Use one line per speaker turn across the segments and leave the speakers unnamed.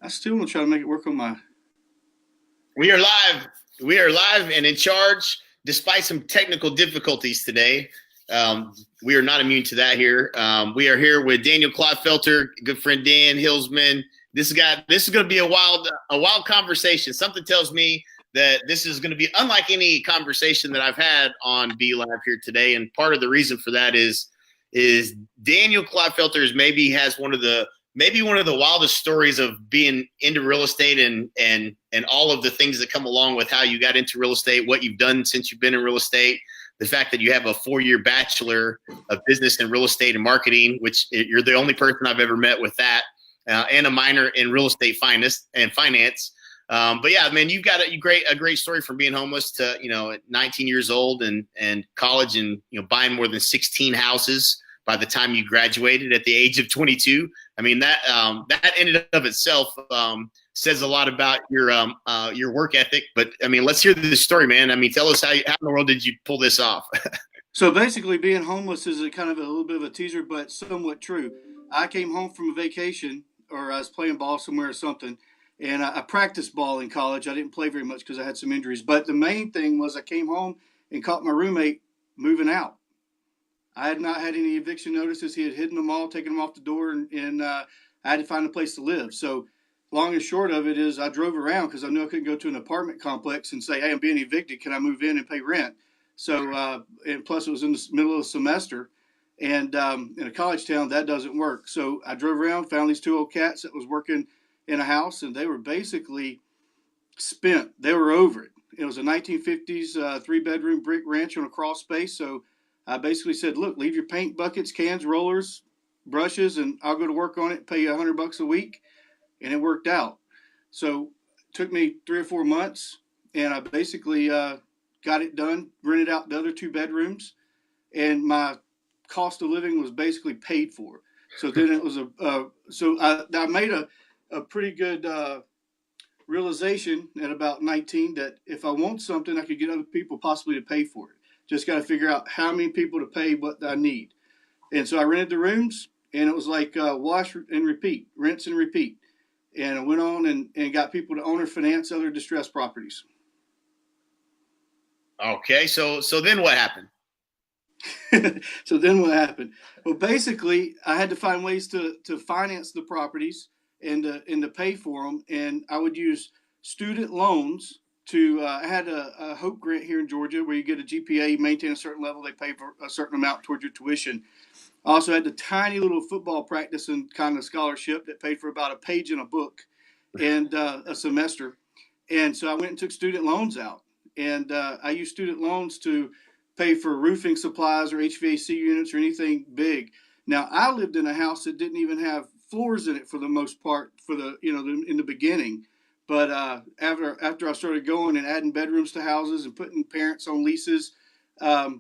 I still want to try to make it work on my.
We are live. We are live and in charge, despite some technical difficulties today. We are not immune to that here. We are here with Daniel Clotfelter, good friend Dan Hillsman. This is going to be a wild conversation. Something tells me that this is going to be unlike any conversation that I've had on Be Live here today. And part of the reason for that is Daniel Clotfelter maybe has one of the wildest stories of being into real estate and all of the things that come along with how you got into real estate, what you've done since you've been in real estate, the fact that you have a 4-year Bachelor of Business in Real Estate and Marketing, which you're the only person I've ever met with that, and a minor in real estate finance. But yeah, man, you've got a great story from being homeless to, at 19 years old and college and, buying more than 16 houses by the time you graduated at the age of 22. I mean, that in and of itself says a lot about your work ethic. But I mean, let's hear this story, man. I mean, tell us how in the world did you pull this off?
So basically, being homeless is a kind of a little bit of a teaser, but somewhat true. I came home from a vacation, or I was playing ball somewhere or something, and I practiced ball in college. I didn't play very much because I had some injuries. But the main thing was I came home and caught my roommate moving out. I had not had any eviction notices. He had hidden them all, taken them off the door, and I had to find a place to live. So long and short of it is I drove around because I knew I couldn't go to an apartment complex and say, hey, I'm being evicted. Can I move in and pay rent? So, and plus it was in the middle of the semester. And in a college town, that doesn't work. So I drove around, found these 2 old cats that was working in a house, and they were basically spent. They were over it. It was a 1950s 3-bedroom brick ranch on a crawl space. So I basically said, look, leave your paint buckets, cans, rollers, brushes, and I'll go to work on it, pay you $100 a week. And it worked out. So it took me 3 or 4 months, and I basically got it done, rented out the other 2 bedrooms, and my cost of living was basically paid for. So then it was I made a pretty good realization at about 19 that if I want something, I could get other people possibly to pay for it. Just got to figure out how many people to pay what I need. And so I rented the rooms, and it was like wash and repeat, rinse and repeat. And I went on and got people to own or finance other distressed properties.
Okay, so then what happened?
So then what happened? Well, basically, I had to find ways to finance the properties and to pay for them. And I would use student loans I had a Hope grant here in Georgia where you get a GPA, you maintain a certain level, they pay for a certain amount towards your tuition. I also had the tiny little football practice and kind of scholarship that paid for about a page in a book and a semester. And so I went and took student loans out. And I used student loans to pay for roofing supplies or HVAC units or anything big. Now, I lived in a house that didn't even have floors in it for the most part for in the beginning. But after I started going and adding bedrooms to houses and putting parents on leases, that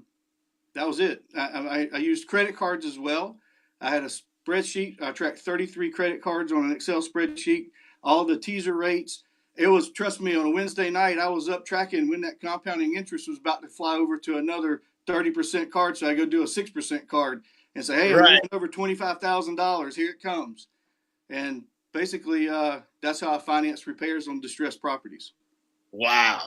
was it. I used credit cards as well. I had a spreadsheet. I tracked 33 credit cards on an Excel spreadsheet, all the teaser rates. It was, trust me, on a Wednesday night, I was up tracking when that compounding interest was about to fly over to another 30% card. So I go do a 6% card and say, hey, I'm going over $25,000. Here it comes. And basically, that's how I finance repairs on distressed properties. Wow,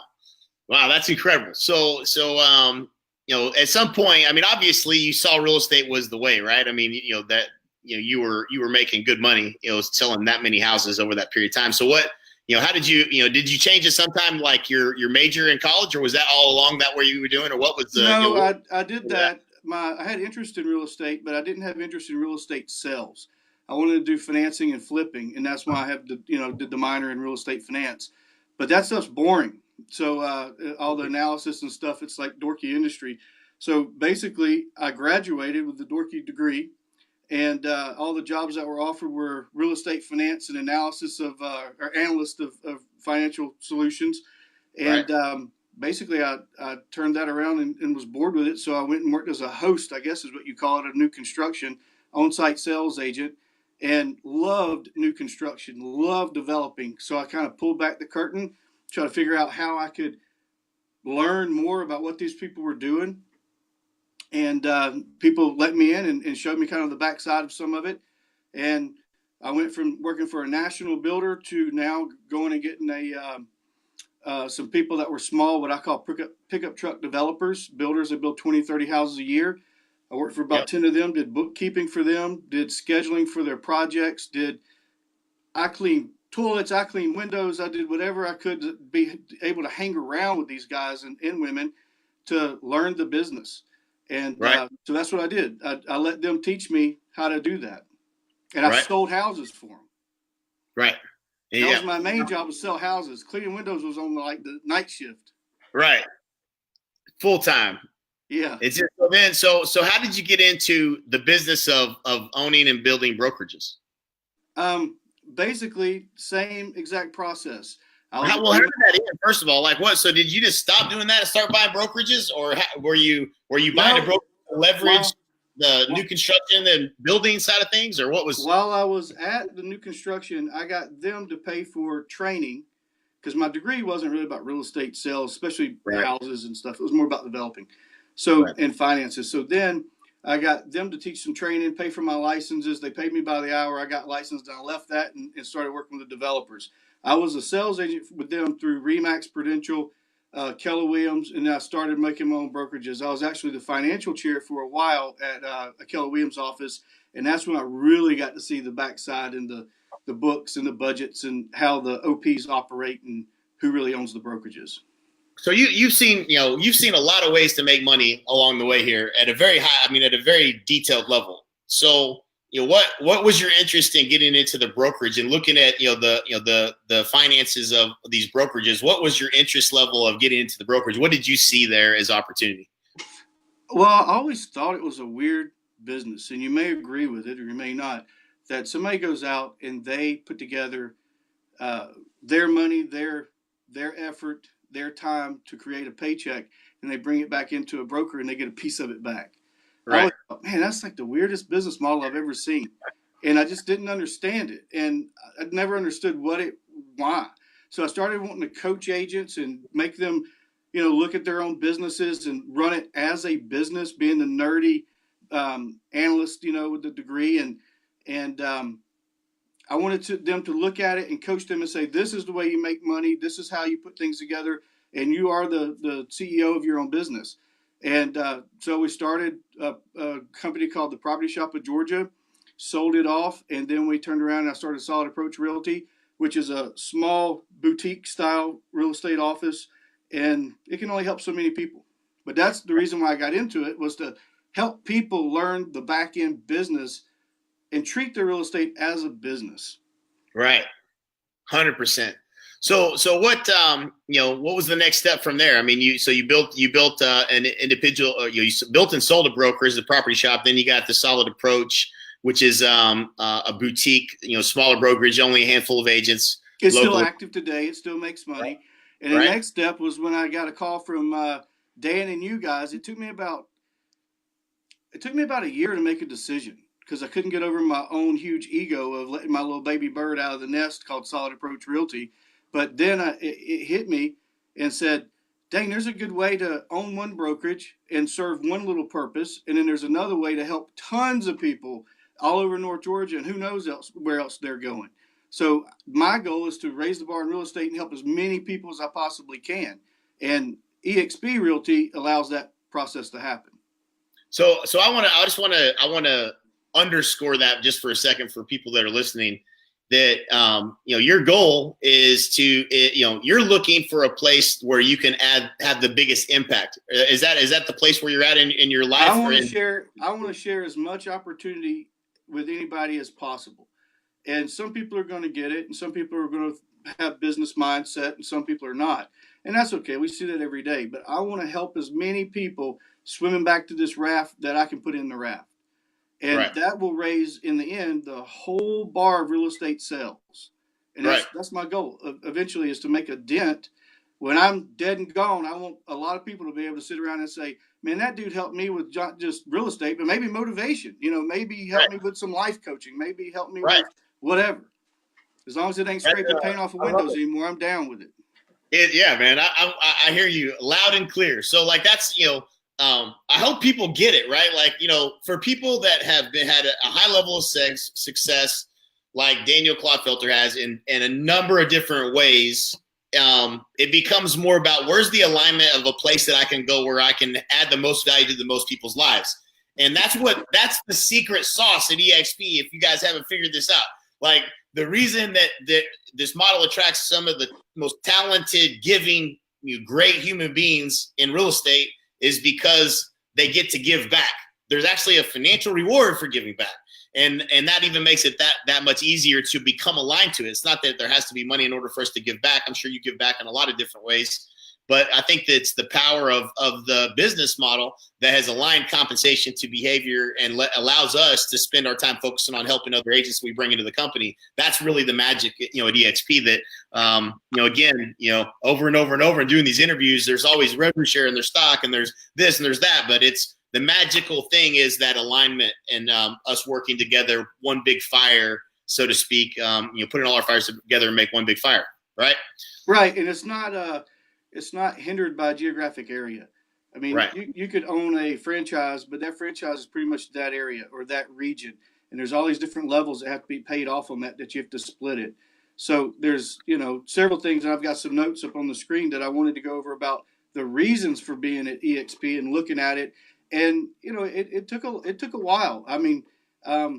that's incredible. So at some point, I mean, obviously, you saw real estate was the way, right? I mean, you were making good money, selling that many houses over that period of time. So what, how did did you change it sometime, like your major in college, or was that all along that what you were doing, or what was the?
No, I did that. I had interest in real estate, but I didn't have interest in real estate sales. I wanted to do financing and flipping, and that's why I have did the minor in real estate finance. But that stuff's boring. So all the analysis and stuff, it's like dorky industry. So basically, I graduated with the dorky degree, and all the jobs that were offered were real estate finance and analysis of or analyst of financial solutions. And basically, I turned that around and was bored with it. So I went and worked as a host, I guess is what you call it, of new construction, on-site sales agent. And loved new construction, loved developing. So I kind of pulled back the curtain, try to figure out how I could learn more about what these people were doing. And people let me in and showed me kind of the backside of some of it. And I went from working for a national builder to now going and getting some people that were small, what I call pickup truck developers, builders that build 20, 30 houses a year. I worked for about
Yep.
10 of them, did bookkeeping for them, did scheduling for their projects, I cleaned toilets, I cleaned windows, I did whatever I could to be able to hang around with these guys and women to learn the business. And
Right.
so that's what I did. I let them teach me how to do that. And I
Right.
sold houses for them.
Right.
That
Yeah.
was my main job, was sell houses. Cleaning windows was on like the night shift.
Right. Full time.
Yeah.
It's just, so how did you get into the business of owning and building brokerages?
Basically, same exact process.
How did that end? First of all, like what? So did you just stop doing that and start buying brokerages, or were you buying a brokerage to leverage the new construction and building side of things, or what was?
While I was at the new construction, I got them to pay for training because my degree wasn't really about real estate sales, especially houses and stuff. It was more about developing, and finances. So then I got them to teach some training, pay for my licenses. They paid me by the hour. I got licensed, and I left that and started working with the developers. I was a sales agent with them through Remax Prudential, Keller Williams, and I started making my own brokerages. I was actually the financial chair for a while at a Keller Williams office, and that's when I really got to see the backside and the books and the budgets and how the OPs operate and who really owns the brokerages.
So you've seen a lot of ways to make money along the way here at a very detailed level. So what was your interest in getting into the brokerage and looking at the finances of these brokerages? What was your interest level of getting into the brokerage? What did you see there as opportunity?
Well, I always thought it was a weird business, and you may agree with it or you may not, that somebody goes out and they put together their money, their effort, their time to create a paycheck, and they bring it back into a broker and they get a piece of it back. Right. I always thought, man, that's like the weirdest business model I've ever seen. And I just didn't understand it. And I never understood why. So I started wanting to coach agents and make them, look at their own businesses and run it as a business, being the nerdy analyst, with the degree. And I wanted them to look at it and coach them and say, this is the way you make money. This is how you put things together. And you are the CEO of your own business. And so we started a company called the Property Shop of Georgia, sold it off, and then we turned around and I started Solid Approach Realty, which is a small boutique-style real estate office, and it can only help so many people. But that's the reason why I got into it, was to help people learn the back-end business and treat their real estate as a business.
Right, 100%. So what what was the next step from there? I mean, you built an individual, you built and sold a broker as the Property Shop. Then you got the Solid Approach, which is a boutique, smaller brokerage, only a handful of agents.
It's still active today. It still makes money. And the next step was when I got a call from Dan and you guys. It took me about a year to make a decision, because I couldn't get over my own huge ego of letting my little baby bird out of the nest called Solid Approach Realty. But then it hit me and said, dang, there's a good way to own one brokerage and serve one little purpose. And then there's another way to help tons of people all over North Georgia, and who knows where else they're going. So my goal is to raise the bar in real estate and help as many people as I possibly can. And EXP Realty allows that process to happen.
So I want to underscore that just for a second for people that are listening, that your goal is to you're looking for a place where you can have the biggest impact. Is that the place where you're at in your life?
I want to share as much opportunity with anybody as possible. And some people are going to get it, and some people are going to have business mindset, and some people are not. And that's okay. We see that every day. But I want to help as many people swimming back to this raft that I can put in the raft. And that will raise, in the end, the whole bar of real estate sales. And that's my goal. Eventually, is to make a dent. When I'm dead and gone, I want a lot of people to be able to sit around and say, man, that dude helped me with just real estate, but maybe motivation. Maybe help me with some life coaching. Maybe help me with whatever. As long as it ain't scraping paint off of windows anymore, I'm down with it.
Yeah, man. I hear you loud and clear. So that's, I hope people get it, right? For people that have had a high level of success, like Daniel Clotfelter has in a number of different ways, it becomes more about where's the alignment of a place that I can go where I can add the most value to the most people's lives. And that's the secret sauce at EXP. If you guys haven't figured this out, like the reason that this model attracts some of the most talented, giving, great human beings in real estate is because they get to give back. There's actually a financial reward for giving back. And that even makes it that much easier to become aligned to it. It's not that there has to be money in order for us to give back. I'm sure you give back in a lot of different ways. But I think that it's the power of the business model that has aligned compensation to behavior and allows us to spend our time focusing on helping other agents we bring into the company. That's really the magic, at EXP that, again, over and over and over and doing these interviews, there's always revenue share in their stock and there's this and there's that, but it's the magical thing is that alignment and us working together, one big fire, so to speak, putting all our fires together and make one big fire, right?
Right, and it's not hindered by geographic area. I mean,
right.
you could own a franchise, but that franchise is pretty much that area or that region. And there's all these different levels that have to be paid off on that you have to split it. So there's, several things. And I've got some notes up on the screen that I wanted to go over about the reasons for being at EXP and looking at it. And, it took a while. I mean, I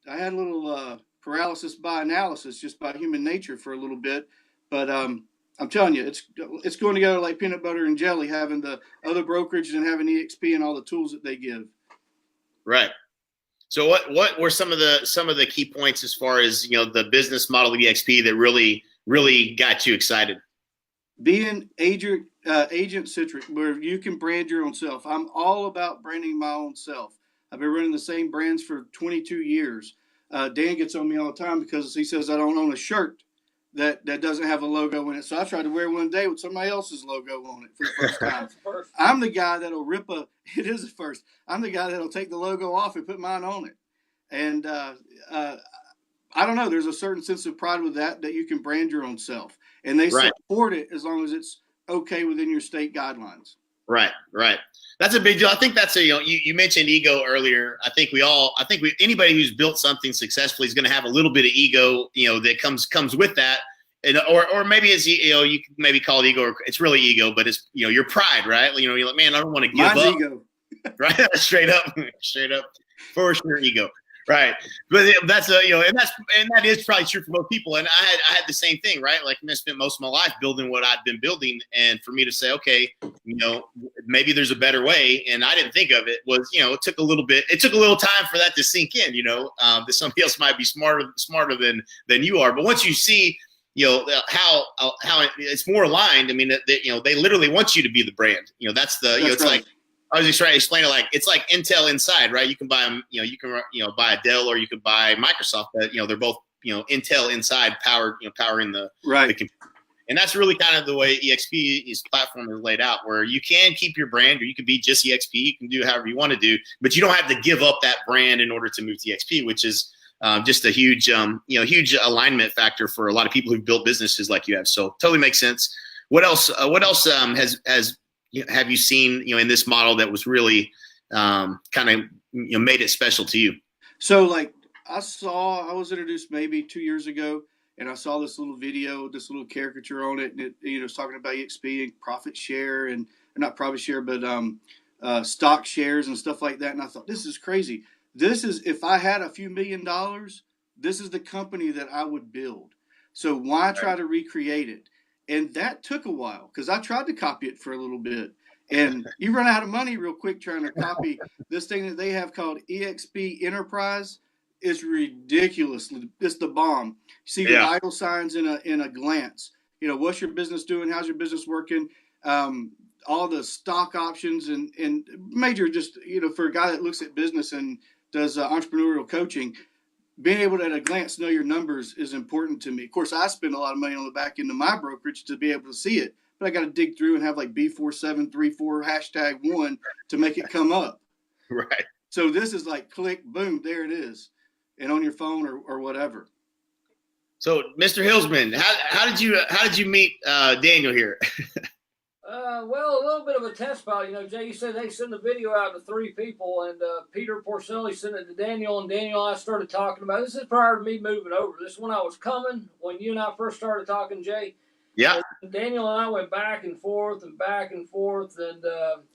had a little paralysis by analysis just by human nature for a little bit. But I'm telling you, it's going together like peanut butter and jelly, having the other brokerage and having EXP and all the tools that they give.
Right. So what were some of the key points as far as the business model of EXP that really got you excited?
Being agent-centric, where you can brand your own self. I'm all about branding my own self. I've been running the same brands for 22 years. Dan gets on me all the time because he says I don't own a shirt that doesn't have a logo in it. So I tried to wear one day with somebody else's logo on it for the first time. I'm the guy that'll it is the first. I'm the guy that'll take the logo off and put mine on it. And I don't know, there's a certain sense of pride with that you can brand your own self. And they support it as long as it's okay within your state guidelines. Right.
That's a big deal. I think that's you mentioned ego earlier. I think anybody who's built something successfully is going to have a little bit of ego, that comes with that. And, or maybe it's, you can maybe call it ego, or it's really ego, but it's, your pride, right? You're like, man, I don't want to give
Mine's
up.
Ego.
Right. Straight up for sure. Ego. Right. But that's and that is probably true for most people. And I had the same thing, right? Like I spent most of my life building what I'd been building. And for me to say, okay, maybe there's a better way. And I didn't think of it was, it took a little time for that to sink in, that somebody else might be smarter than you are. But once you see, how it's more aligned, I mean, they literally want you to be the brand, that's it's right. Like, I was just trying to explain it like it's like Intel Inside, right? You can buy them, you can buy a Dell or you could buy Microsoft, but they're both Intel Inside powering the
right.
And that's really kind of the way EXP's platform is laid out, where you can keep your brand, or you can be just EXP. You can do however you want to do, but you don't have to give up that brand in order to move to EXP, which is just a huge alignment factor for a lot of people who've built businesses like you have. So totally makes sense. What else have you seen, in this model that was really kind of, made it special to you?
So like I was introduced maybe 2 years ago, and I saw this little video, this little caricature on it, and it, it's talking about EXP and profit share and not profit share, but stock shares and stuff like that. And I thought, this is crazy. This is, if I had a few $1 million, this is the company that I would build. So why try to recreate it? And that took a while because I tried to copy it for a little bit. And you run out of money real quick trying to copy this thing that they have called EXP Enterprise. It's ridiculous. It's the bomb. You see your vital signs in a glance. What's your business doing? How's your business working? All the stock options and major just, for a guy that looks at business and does entrepreneurial coaching, being able to at a glance know your numbers is important to me. Of course, I spend a lot of money on the back end of my brokerage to be able to see it, but I got to dig through and have like B4734 #1 to make it come up.
Right.
So this is like click, boom, there it is, and on your phone or whatever.
So, Mr. Hillsman, how did you meet Daniel here?
Well, a little bit of a test file. You know, Jay, you said they sent the video out to 3 people, and Peter Porcelli sent it to Daniel, and Daniel and I started talking about it. This is prior to me moving over. This is when I was coming, when you and I first started talking, Jay.
Yeah.
And Daniel and I went back and forth and back and forth, and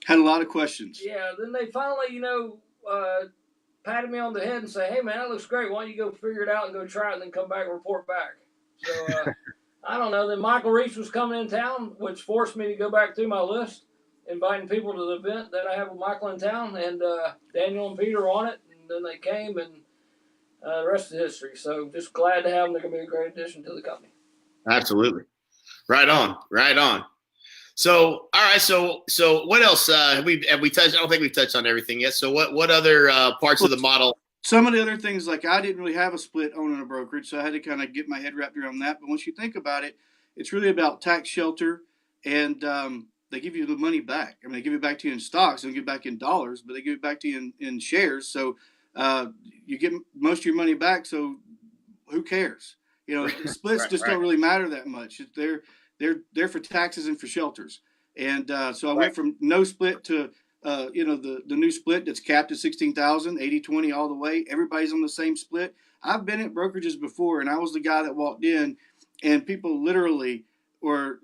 had a lot of questions.
Yeah, then they finally, patted me on the head and say, "Hey, man, that looks great. Why don't you go figure it out and go try it, and then come back and report back?" So. I don't know. Then Michael Reese was coming in town, which forced me to go back through my list, inviting people to the event that I have with Michael in town. And Daniel and Peter were on it, and then they came, and the rest is history. So just glad to have them. They're going to be a great addition to the company.
Absolutely. Right on. Right on. So, all right. So what else have we touched? I don't think we've touched on everything yet. So what other parts of the model?
Some of the other things, like I didn't really have a split owning a brokerage, so I had to kind of get my head wrapped around that. But once you think about it, it's really about tax shelter, and they give you the money back. I mean, they give it back to you in stocks, they don't give it back in dollars, but they give it back to you in shares. So you get most of your money back, so who cares? You know, the splits don't really matter that much. They're for taxes and for shelters. And so I went from no split to the new split that's capped at 16,000, 80-20 all the way. Everybody's on the same split. I've been at brokerages before, and I was the guy that walked in, and people literally were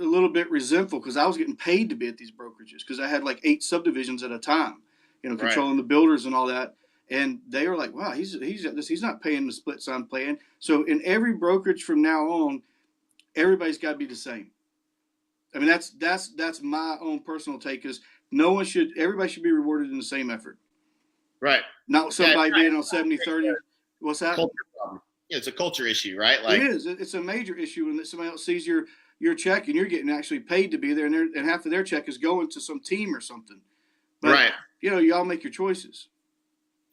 a little bit resentful because I was getting paid to be at these brokerages because I had like 8 subdivisions at a time, controlling the builders and all that. And they were like, "Wow, he's not paying the splits I'm paying." So in every brokerage from now on, everybody's got to be the same. I mean, that's my own personal take. Is everybody should be rewarded in the same effort.
Right.
Not somebody being on 70-30. What's that?
Culture problem. Yeah, it's a culture issue, right? Like,
it is. It's a major issue when somebody else sees your check and you're getting actually paid to be there, and half of their check is going to some team or something. But, you all make your choices.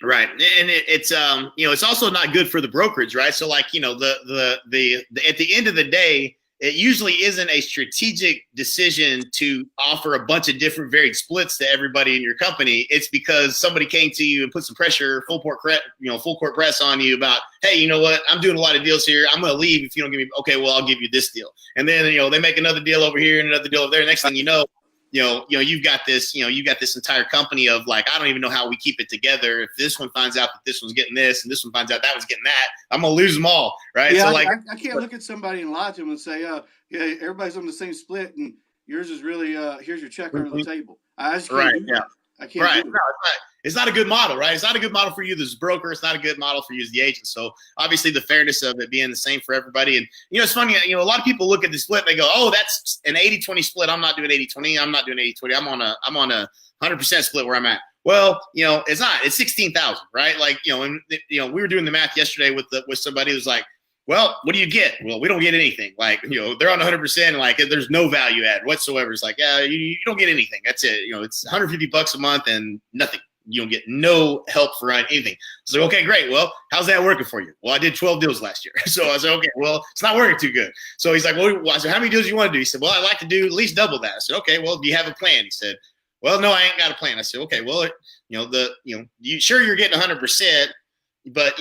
Right. And it's also not good for the brokerage, right? So like, the at the end of the day, it usually isn't a strategic decision to offer a bunch of different varied splits to everybody in your company. It's because somebody came to you and put some pressure, full court press on you about, hey, you know what? I'm doing a lot of deals here. I'm going to leave if you don't give me. Okay, well, I'll give you this deal. And then, they make another deal over here and another deal over there. Next thing you know, you've got this entire company of like, I don't even know how we keep it together. If this one finds out that this one's getting this and this one finds out that one's getting that, I'm going to lose them all. Right.
Yeah,
so like,
I can't look at somebody and lie to them and say, yeah, everybody's on the same split and yours is really, here's your check under the table. I just can't do that. I can't do it.
No, it's not a good model, right? It's not a good model for you as a broker. It's not a good model for you as the agent. So obviously the fairness of it being the same for everybody. And, it's funny, a lot of people look at the split and they go, oh, that's an 80-20 split. I'm not doing 80-20. I'm not doing 80-20. I'm on a 100% split where I'm at. Well, it's not. It's 16,000, right? Like, and we were doing the math yesterday with somebody who was like, well, what do you get? Well, we don't get anything. Like, they're on 100% and like, there's no value add whatsoever. It's like, yeah, you don't get anything. That's it. It's $150 a month and nothing. You don't get no help for anything. So, okay, great. Well, how's that working for you? Well, I did 12 deals last year. So I said, okay, well, it's not working too good. So he's like, well, I said, how many deals do you want to do? He said, well, I'd like to do at least double that. I said, okay, well, do you have a plan? He said, well, no, I ain't got a plan. I said, okay, well, you sure you're getting 100%. But,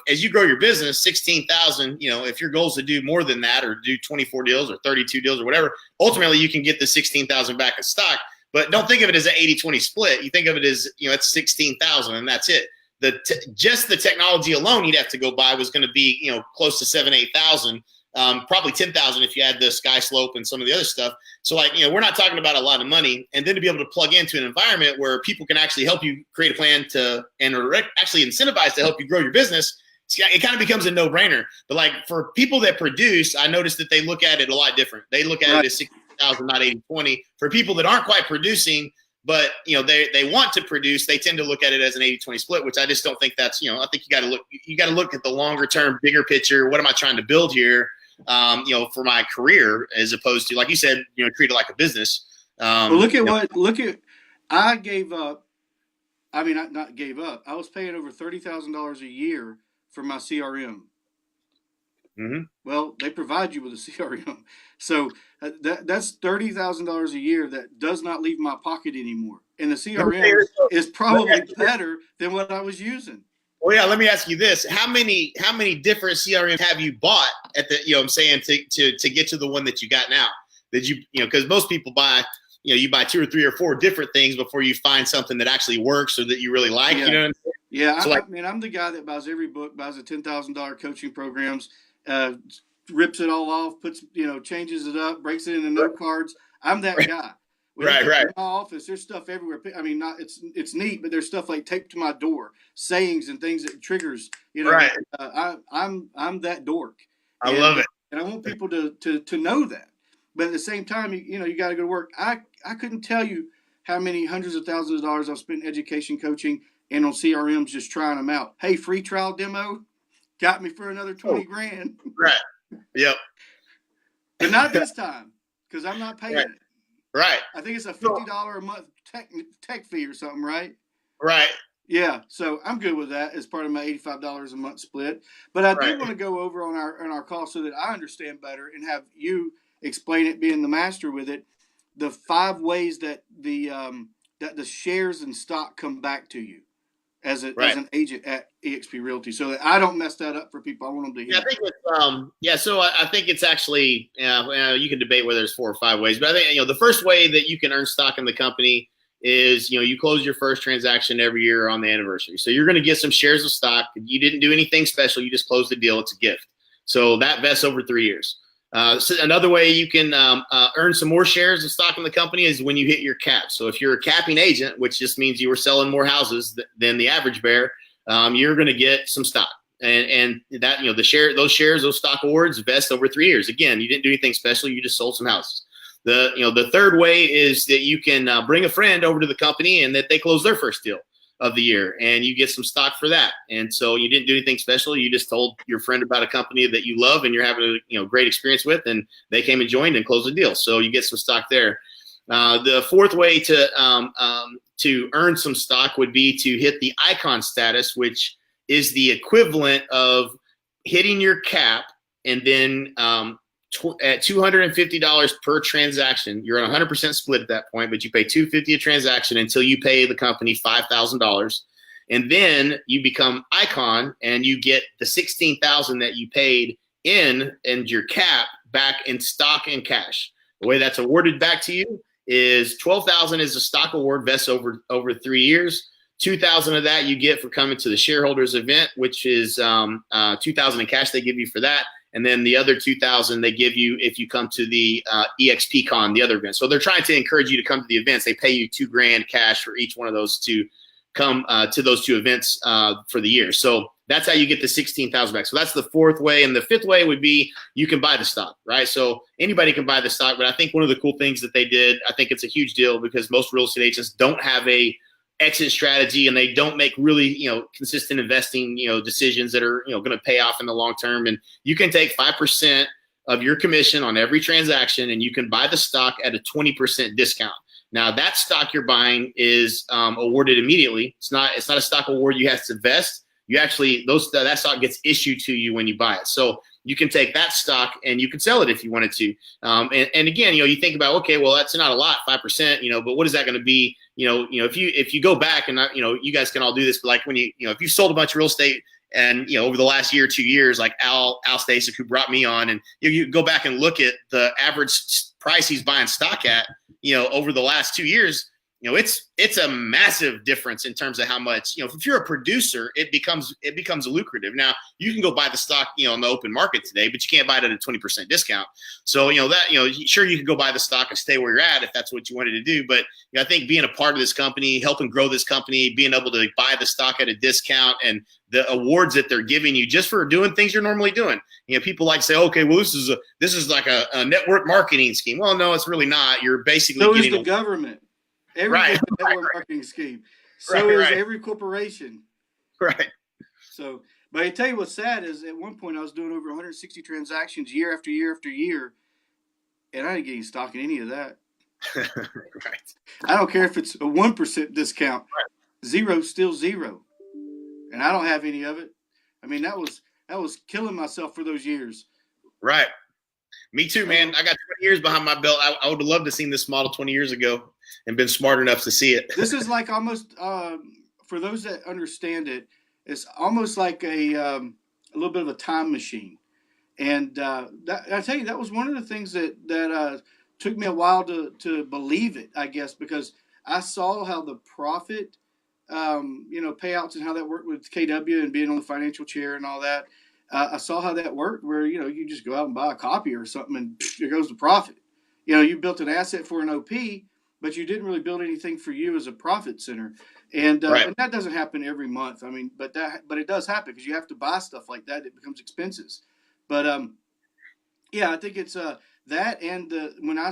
as you grow your business, 16,000, if your goal is to do more than that or do 24 deals or 32 deals or whatever, ultimately you can get the 16,000 back in stock. But don't think of it as an 80-20 split. You think of it as, it's 16,000 and that's it. Just the technology alone you'd have to go buy was going to be, close to 7,000-8,000, probably 10,000 if you add the sky slope and some of the other stuff. So like, we're not talking about a lot of money. And then to be able to plug into an environment where people can actually help you create a plan and are actually incentivized to help you grow your business, it kind of becomes a no-brainer. But like for people that produce, I noticed that they look at it a lot different. They look at it as 16,000, not 80-20. For people that aren't quite producing, but they want to produce, they tend to look at it as an 80-20 split, which I just don't think that's, I think you got to look at the longer term, bigger picture. What am I trying to build here? For my career, as opposed to, like you said, treat it like a business.
Well, I gave up. I mean, not gave up. I was paying over $30,000 a year for my CRM.
Mm-hmm.
Well, they provide you with a CRM. So that's $30,000 a year that does not leave my pocket anymore. And the CRM is probably better than what I was using.
Well, yeah, let me ask you this. How many different CRMs have you bought at the, to get to the one that you got now? that because most people buy, you buy 2 or 3 or 4 different things before you find something that actually works or that you really like.
Yeah.
You know what I'm saying?
Yeah,
So
I'm the guy that buys every book, buys the $10,000 coaching programs, rips it all off, puts, changes it up, breaks it into note cards. I'm that guy.
Right.
In my office, there's stuff everywhere. I mean, not it's neat, but there's stuff like taped to my door, sayings and things that triggers.
Right.
I'm that dork.
I love it,
and I want people to know that. But at the same time, you got to go to work. I couldn't tell you how many hundreds of thousands of dollars I've spent in education coaching and on CRMs just trying them out. Hey, free trial demo got me for another 20 grand.
Right. Yep.
But not this time because I'm not paying it.
Right.
I think it's a $50 a month tech fee or something, right?
Right.
Yeah. So I'm good with that as part of my $85 a month split. But I do want to go over on our call so that I understand better and have you explain it, being the master with it, the 5 ways that the shares and stock come back to you as an agent at eXp Realty, so that I don't mess that up for people. I want them to hear.
Yeah, I think it's So I think it's actually you can debate whether there's 4 or 5 ways, but I think the first way that you can earn stock in the company is you close your first transaction every year on the anniversary. So you're going to get some shares of stock. You didn't do anything special. You just closed the deal. It's a gift. So that vests over 3 years. So another way you can earn some more shares of stock in the company is when you hit your cap. So if you're a capping agent, which just means you were selling more houses than the average bear, you're going to get some stock. And that those stock awards vest over 3 years. Again, you didn't do anything special. You just sold some houses. The third way is that you can bring a friend over to the company and that they close their first deal of the year, and you get some stock for that. And so you didn't do anything special. You just told your friend about a company that you love and you're having a great experience with, and they came and joined and closed the deal. So you get some stock there. The fourth way to earn some stock would be to hit the icon status, which is the equivalent of hitting your cap and then at $250 per transaction. You're on 100% split at that point, but you pay $250 a transaction until you pay the company $5,000, and then you become icon and you get the $16,000 that you paid in and your cap back in stock and cash. The way that's awarded back to you is $12,000 is a stock award, vests over 3 years. $2,000 of that you get for coming to the shareholders event, which is $2,000 in cash they give you for that. And then the other $2,000 they give you if you come to the EXP Con, the other event. So they're trying to encourage you to come to the events. They pay you $2,000 cash for each one of those to come to those 2 events for the year. So that's how you get the $16,000 back. So that's the fourth way. And the fifth way would be you can buy the stock, right? So anybody can buy the stock. But I think one of the cool things that they did, I think it's a huge deal because most real estate agents don't have a exit strategy and they don't make really consistent investing decisions that are going to pay off in the long term. And you can take 5% of your commission on every transaction and you can buy the stock at a 20% discount. Now that stock you're buying is awarded immediately. It's not a stock award you have to vest. You actually that stock gets issued to you when you buy it. So you can take that stock and you can sell it if you wanted to. And again, you think about, okay, well, that's not a lot, 5%, but what is that going to be? If you go back and you guys can all do this, but like when if you sold a bunch of real estate and over the last year or 2 years, like Al Stasic, who brought me on, and you go back and look at the average price he's buying stock at, over the last 2 years, it's a massive difference in terms of how much, if you're a producer, it becomes lucrative. Now you can go buy the stock, on the open market today, but you can't buy it at a 20% discount. So, sure, you can go buy the stock and stay where you're at if that's what you wanted to do. But I think being a part of this company, helping grow this company, being able to buy the stock at a discount and the awards that they're giving you just for doing things you're normally doing. People like to say, okay, well, this is like a network marketing scheme. Well, no, it's really not. You're basically
getting the government. Every marketing scheme. So is every corporation.
Right.
So, but I tell you what's sad is at one point I was doing over 160 transactions year after year after year, and I didn't get any stock in any of that.
Right.
I don't care if it's a 1% discount. Right. Zero's still zero, and I don't have any of it. I mean, that was killing myself for those years.
Right. Me too, man. I got 20 years behind my belt. I would have loved to have seen this model 20 years ago and been smart enough to see it.
This is like almost, for those that understand it, it's almost like a little bit of a time machine. And I tell you, that was one of the things that took me a while to believe it, I guess, because I saw how the profit, payouts and how that worked with KW and being on the financial chair and all that. I saw how that worked where, you just go out and buy a copy or something and there goes the profit. You built an asset for an OP, but you didn't really build anything for you as a profit center. And and that doesn't happen every month. I mean, but it does happen because you have to buy stuff like that. It becomes expenses. But I think it's that and when I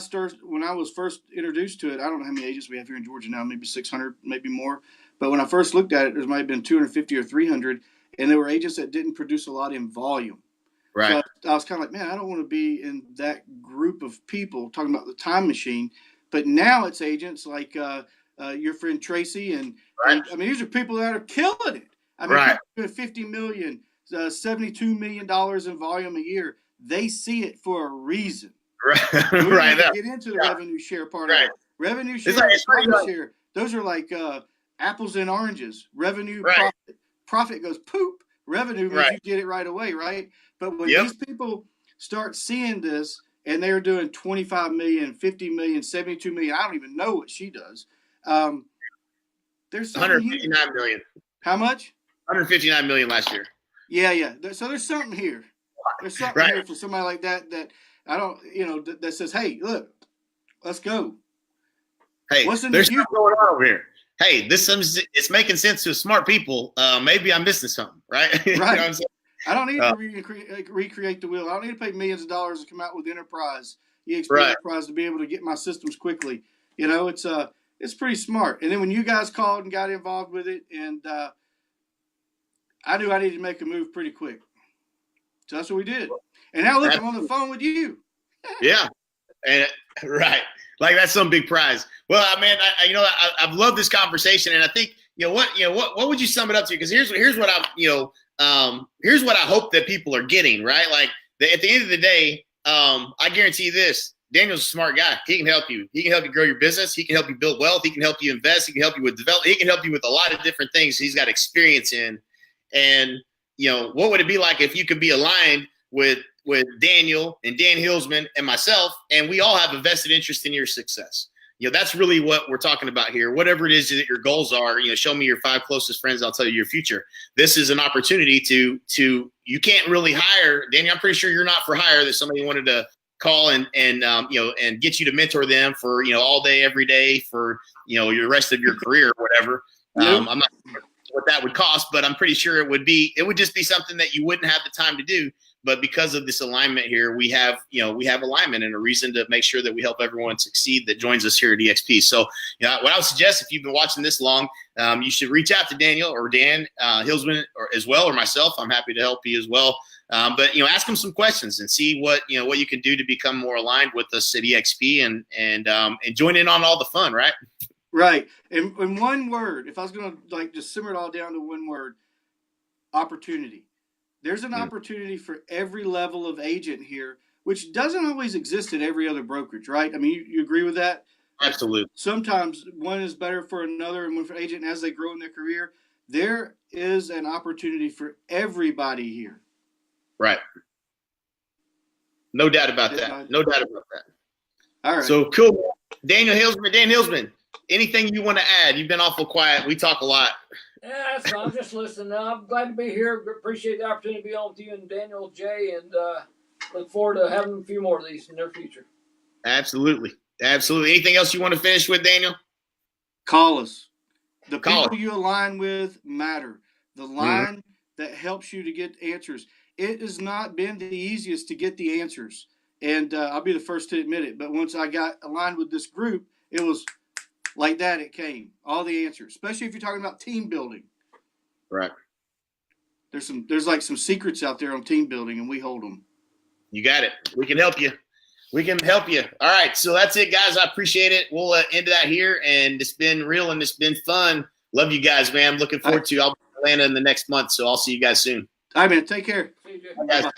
was first introduced to it, I don't know how many agents we have here in Georgia now, maybe 600, maybe more. But when I first looked at it, there might have been 250 or 300, and there were agents that didn't produce a lot in volume.
Right.
So I was kind of like, man, I don't want to be in that group of people talking about the time machine. But now it's agents like your friend Tracy, and I mean, these are people that are killing it. I mean, people $50 million, $72 million in volume a year. They see it for a reason.
Right.
We
Right.
get into the revenue share part of it. Revenue share, profit share. Those are like apples and oranges. Revenue, profit goes poop. Revenue means you get it right away, right? But when these people start seeing this and they're doing 25 million, 50 million, 72 million, I don't even know what she does. There's
159 million.
How much?
159 million last year.
Yeah. So there's something here. There's something here for somebody like that I don't, that says, hey, look, let's go.
Hey, there's something going on over here. Hey, it's making sense to smart people. Maybe I'm missing something, right?
Right. You know what I'm saying? I don't need to recreate the wheel. I don't need to pay millions of dollars to come out with Enterprise, EXP Enterprise, to be able to get my systems quickly. It's pretty smart. And then when you guys called and got involved with it, and I knew I needed to make a move pretty quick. So that's what we did. And now look, I'm on the phone with you.
Yeah. And like that's some big prize. Well, man, I've loved this conversation, and I think what would you sum it up to? Because here's what here's what I hope that people are getting, right? Like at the end of the day, I guarantee you this: Daniel's a smart guy. He can help you. He can help you grow your business. He can help you build wealth. He can help you invest. He can help you with development. He can help you with a lot of different things he's got experience in. And what would it be like if you could be aligned with Daniel and Dan Hilsman and myself, and we all have a vested interest in your success? That's really what we're talking about here. Whatever it is that your goals are, show me your 5 closest friends. I'll tell you your future. This is an opportunity to you can't really hire Daniel. I'm pretty sure you're not for hire that somebody wanted to call and get you to mentor them for, all day, every day for, your rest of your career or whatever. I'm not sure what that would cost, but I'm pretty sure it would just be something that you wouldn't have the time to do. But because of this alignment here, we have alignment and a reason to make sure that we help everyone succeed that joins us here at EXP. So, what I would suggest, if you've been watching this long, you should reach out to Daniel or Dan Hilsman as well, or myself. I'm happy to help you as well. But ask them some questions and see what you can do to become more aligned with us at EXP and join in on all the fun, right?
Right. And in one word, if I was going to just simmer it all down to one word, opportunity. There's an opportunity for every level of agent here, which doesn't always exist at every other brokerage, right? I mean, you agree with that?
Absolutely.
Sometimes one is better for another and one for agent as they grow in their career. There is an opportunity for everybody here.
Right. No doubt about that. No doubt about that.
All right.
So cool. Dan Hilsman, anything you want to add? You've been awful quiet. We talk a lot.
Yeah, that's fine. I'm just listening. I'm glad to be here. Appreciate the opportunity to be on with you and Daniel, Jay, and look forward to having a few more of these in the near future.
Absolutely. Anything else you want to finish with, Daniel?
Call us. The people you align with matter. The line that helps you to get answers. It has not been the easiest to get the answers, and I'll be the first to admit it. But once I got aligned with this group, it was like that. It came all the answers, especially if you're talking about team building.
Right.
There's like some secrets out there on team building, and we hold them.
You got it. We can help you. All right. So that's it, guys. I appreciate it. We'll end that here, and it's been real and it's been fun. Love you guys, man. I'm looking forward to. I'll be in Atlanta in the next month, so I'll see you guys soon.
All right, man. Take care.
See you, Jay.
Bye, guys.